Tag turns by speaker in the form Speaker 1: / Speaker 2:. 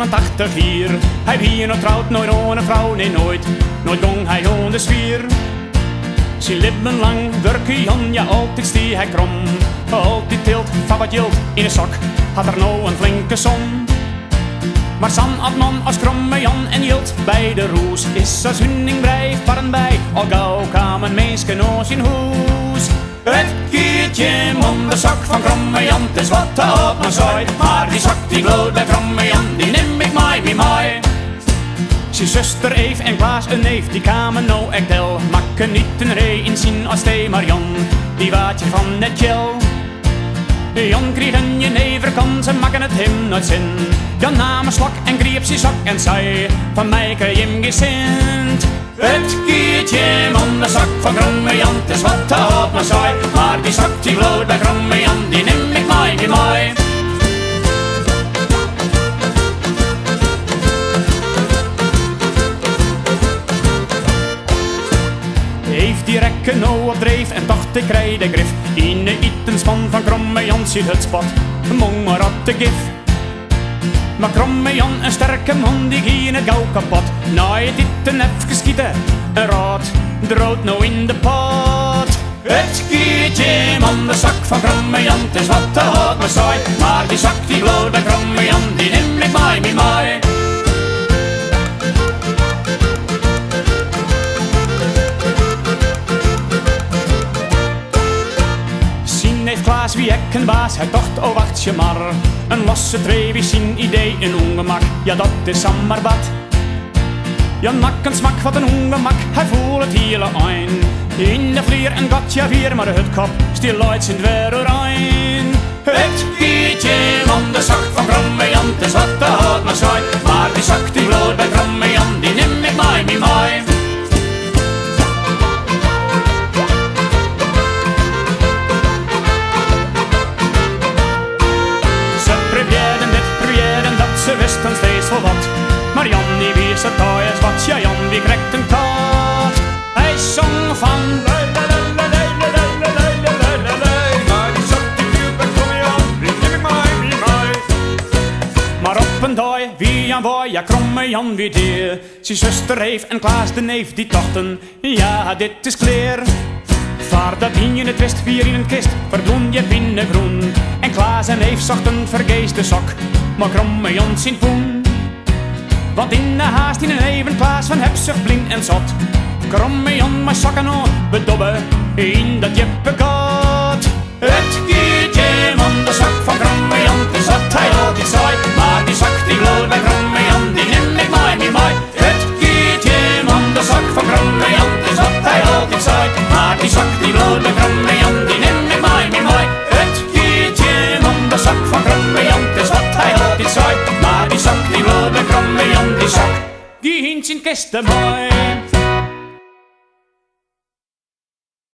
Speaker 1: 89 hier. Hij wie nog trouwt, nooit een vrouw, nee nooit. Nooit gong hij on de sfeer. Zijn lippen lang, werken Jan, ja altijd stie hij krom. Altijd tilt, van wat jilt, in een zak, had er nou een flinke som. Maar San had man als kromme Jan en hield bij de roes. Is als hunning brei, varren bij, al gauw kwamen meisken oos in hoes. Het keertje om de zak van kromme Jan, het is wat te op mijn zooi. Maar die zak die bloot bij kromme Jan, die neem ik mij mij. Zijn zuster Eef en Klaas een neef, die kwamen nou echt wel. Makken niet een ree in zien als thee, maar Jan, die waadje van het gel. Jan kreeg een jeneverkans en maken het hem nooit zin. Jan nam een slok en greep zijn zak en zei: van mij krijg je hem gezind. Het keertje om de zak van kromme Jan, het is wat te op mijn zooi. Maar die zak die bloot bij kromme Jan, die neem ik mij bij mij. Heeft die rekken nou op dreef en dacht ik krijg de grif. In de itenspan van kromme Jan ziet het spot, mong maar op de gif. Maar kromme Jan, een sterke man, die ging het gauw kapot. Na je dit even schieten, een raad, drood nou in de pot. Het keertje om de zak van kromme Jan, het is wat te hard me saai. Maar die zak die bloot bij kromme Jan, die neem ik mij bij mij. Klaas wie ik een baas, hij dacht oh wacht je maar. Een losse tree wie zijn idee een ongemak, ja dat is ammarbat. Jan mak een smak wat een ongemak, hij voelt het hele ein. In de vlier en gat ja weer, maar het kop stil uit zijn weer rein. Het keertje om de zak van kromme Jan, het is wat te hard maar saai. Maar die zak die bloot bij kromme Jan, die neem ik mij bij mij. Ze wisten steeds wel wat, maar Jan die wist het thuis wat. Ja Jan wie krijgt een kaart. Hij zong van maar die zak die viel bij kromme Jan, die neem ik mij bij mij. Maar op een dag wie Jan wou, ja kromme Jan wie deer. Zijn zuster heeft en Klaas de neef die dachten, ja dit is kleer. Vaar dat in je het wist, wie er in een kist, verdoen je binnengroen. En Klaas en neef zochten vergeeste sok, maar kromme Jan zijn poen. Want in de haast in een even Klaas van hebzucht blind en zot. Kromme Jan maar zakken aan, bedobben in dat jippekat. Het keertje om de zak van kromme Jan, het is wat hij altijd zei. Maar die zak die bloot bij kromme Jan, die neem ik mij bij mij. Het keertje om de zak van kromme Jan, het is wat hij altijd zei. Maar die zak die bloot bij kromme Jan, die neem ik mij bij mij. Het keertje om de zak van kromme Jan, het is wat hij altijd zei. Maar die zak die bloot bij kromme Jan, die zak die hint zijn kisten mooi.